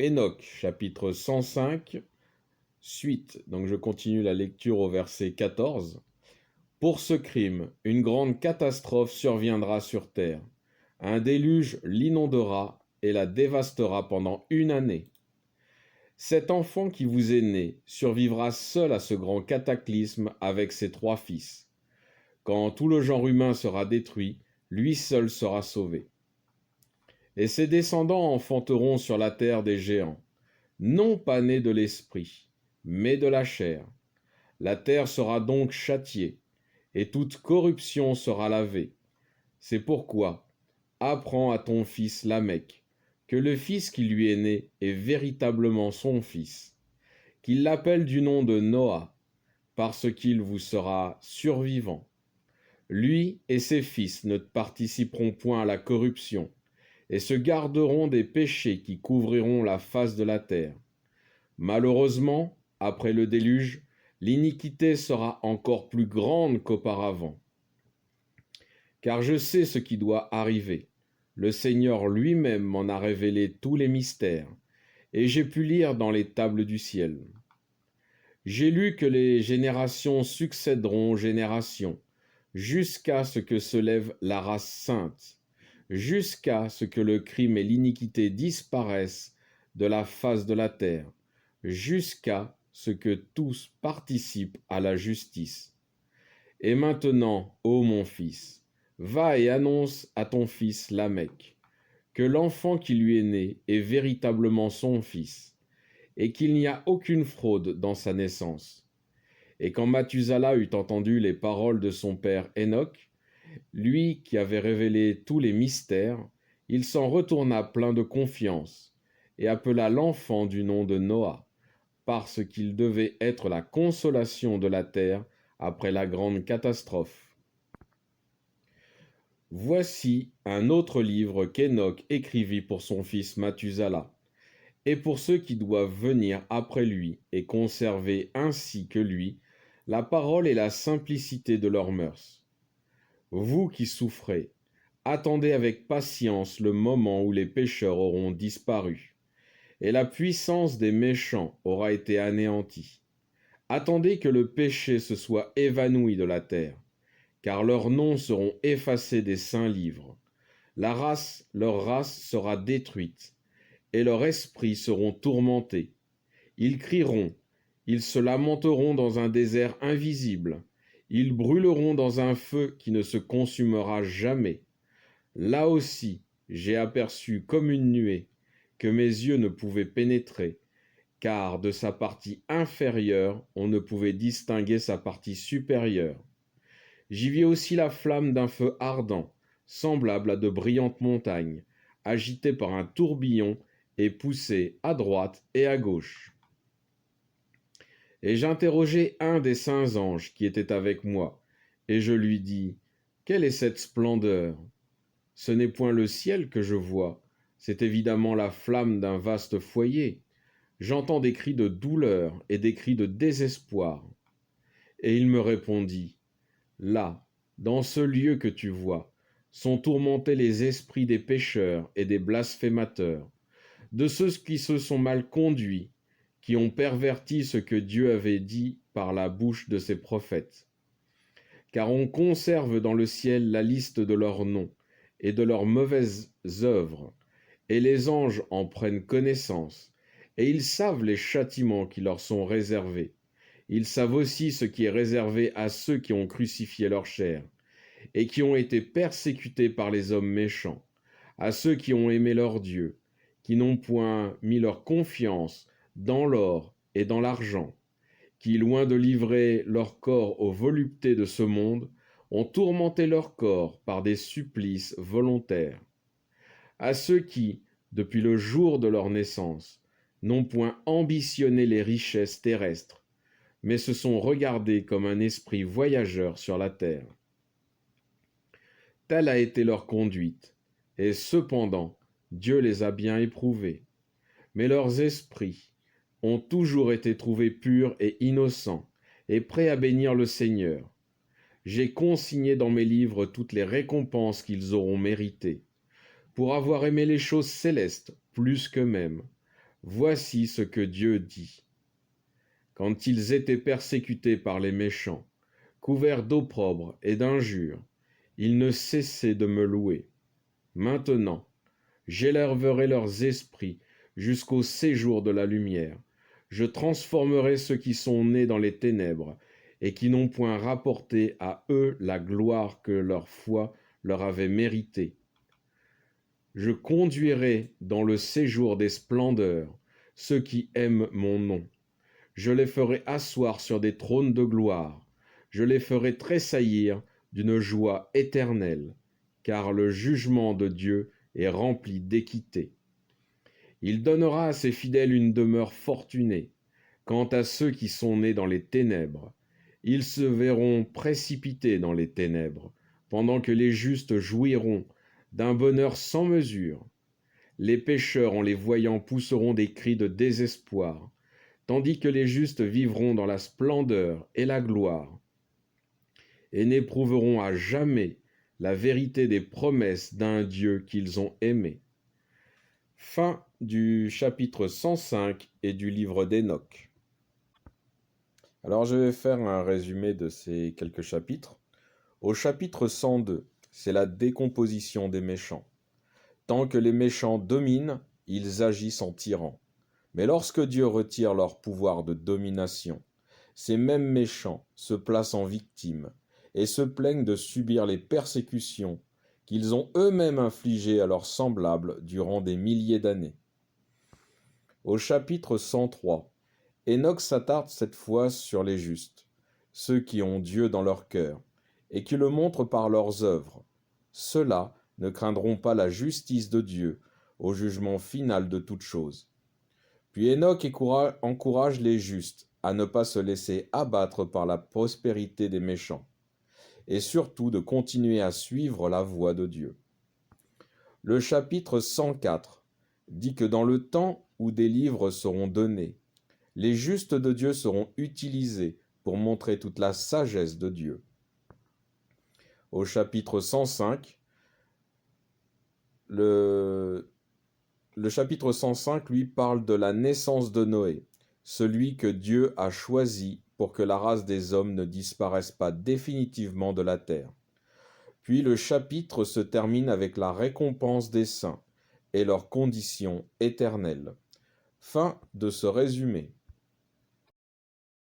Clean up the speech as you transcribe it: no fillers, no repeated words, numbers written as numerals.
Enoch, chapitre 105, suite. Donc je continue la lecture au verset 14. Pour ce crime, une grande catastrophe surviendra sur terre. Un déluge l'inondera et la dévastera pendant une année. Cet enfant qui vous est né survivra seul à ce grand cataclysme avec ses 3 fils. Quand tout le genre humain sera détruit, lui seul sera sauvé. Et ses descendants enfanteront sur la terre des géants, non pas nés de l'esprit, mais de la chair. La terre sera donc châtiée, et toute corruption sera lavée. C'est pourquoi, apprends à ton fils Lamech, que le fils qui lui est né est véritablement son fils, qu'il l'appelle du nom de Noah, parce qu'il vous sera survivant. Lui et ses fils ne participeront point à la corruption, et se garderont des péchés qui couvriront la face de la terre. Malheureusement, après le déluge, l'iniquité sera encore plus grande qu'auparavant. Car je sais ce qui doit arriver. Le Seigneur lui-même m'en a révélé tous les mystères, et j'ai pu lire dans les tables du ciel. J'ai lu que les générations succéderont aux générations, jusqu'à ce que se lève la race sainte, jusqu'à ce que le crime et l'iniquité disparaissent de la face de la terre, jusqu'à ce que tous participent à la justice. Et maintenant, ô mon fils, va et annonce à ton fils Lamech que l'enfant qui lui est né est véritablement son fils, et qu'il n'y a aucune fraude dans sa naissance. Et quand Mathusala eut entendu les paroles de son père Enoch, lui qui avait révélé tous les mystères, il s'en retourna plein de confiance, et appela l'enfant du nom de Noah, parce qu'il devait être la consolation de la terre après la grande catastrophe. Voici un autre livre qu'Enoch écrivit pour son fils Mathusala, et pour ceux qui doivent venir après lui et conserver ainsi que lui la parole et la simplicité de leurs mœurs. Vous qui souffrez, attendez avec patience le moment où les pécheurs auront disparu, et la puissance des méchants aura été anéantie. Attendez que le péché se soit évanoui de la terre, car leurs noms seront effacés des saints livres. Leur race sera détruite, et leurs esprits seront tourmentés. Ils crieront, ils se lamenteront dans un désert invisible, ils brûleront dans un feu qui ne se consumera jamais. Là aussi, j'ai aperçu comme une nuée, que mes yeux ne pouvaient pénétrer, car de sa partie inférieure, on ne pouvait distinguer sa partie supérieure. J'y vis aussi la flamme d'un feu ardent, semblable à de brillantes montagnes, agitée par un tourbillon et poussée à droite et à gauche. Et j'interrogeai un des saints anges qui était avec moi, et je lui dis, « Quelle est cette splendeur ? Ce n'est point le ciel que je vois, c'est évidemment la flamme d'un vaste foyer. J'entends des cris de douleur et des cris de désespoir. » Et il me répondit, « Là, dans ce lieu que tu vois, sont tourmentés les esprits des pécheurs et des blasphémateurs, de ceux qui se sont mal conduits, qui ont perverti ce que Dieu avait dit par la bouche de ses prophètes. Car on conserve dans le ciel la liste de leurs noms et de leurs mauvaises œuvres, et les anges en prennent connaissance, et ils savent les châtiments qui leur sont réservés. Ils savent aussi ce qui est réservé à ceux qui ont crucifié leur chair, et qui ont été persécutés par les hommes méchants, à ceux qui ont aimé leur Dieu, qui n'ont point mis leur confiance dans l'or et dans l'argent, qui, loin de livrer leur corps aux voluptés de ce monde, ont tourmenté leur corps par des supplices volontaires. À ceux qui, depuis le jour de leur naissance, n'ont point ambitionné les richesses terrestres, mais se sont regardés comme un esprit voyageur sur la terre. Telle a été leur conduite, et cependant Dieu les a bien éprouvés. Mais leurs esprits ont toujours été trouvés purs et innocents, et prêts à bénir le Seigneur. J'ai consigné dans mes livres toutes les récompenses qu'ils auront méritées, pour avoir aimé les choses célestes plus qu'eux-mêmes. Voici ce que Dieu dit. Quand ils étaient persécutés par les méchants, couverts d'opprobre et d'injures, ils ne cessaient de me louer. Maintenant, j'élèverai leurs esprits jusqu'au séjour de la lumière. Je transformerai ceux qui sont nés dans les ténèbres et qui n'ont point rapporté à eux la gloire que leur foi leur avait méritée. Je conduirai dans le séjour des splendeurs ceux qui aiment mon nom. Je les ferai asseoir sur des trônes de gloire. Je les ferai tressaillir d'une joie éternelle, car le jugement de Dieu est rempli d'équité. Il donnera à ses fidèles une demeure fortunée. Quant à ceux qui sont nés dans les ténèbres, ils se verront précipités dans les ténèbres, pendant que les justes jouiront d'un bonheur sans mesure. Les pécheurs, en les voyant, pousseront des cris de désespoir, tandis que les justes vivront dans la splendeur et la gloire, et n'éprouveront à jamais la vérité des promesses d'un Dieu qu'ils ont aimé. Fin du chapitre 105 et du livre d'Enoch. Alors je vais faire un résumé de ces quelques chapitres. Au chapitre 102, c'est la décomposition des méchants. Tant que les méchants dominent, ils agissent en tyrans. Mais lorsque Dieu retire leur pouvoir de domination, ces mêmes méchants se placent en victimes et se plaignent de subir les persécutions qu'ils ont eux-mêmes infligées à leurs semblables durant des milliers d'années. Au chapitre 103, Enoch s'attarde cette fois sur les justes, ceux qui ont Dieu dans leur cœur, et qui le montrent par leurs œuvres. Ceux-là ne craindront pas la justice de Dieu au jugement final de toutes choses. Puis Enoch encourage les justes à ne pas se laisser abattre par la prospérité des méchants, et surtout de continuer à suivre la voie de Dieu. Le chapitre 104 dit que dans le temps où des livres seront donnés, les justes de Dieu seront utilisés pour montrer toute la sagesse de Dieu. Au chapitre 105, le chapitre 105, lui, parle de la naissance de Noé, celui que Dieu a choisi pour que la race des hommes ne disparaisse pas définitivement de la terre. Puis le chapitre se termine avec la récompense des saints et leur condition éternelle. Fin de ce résumé.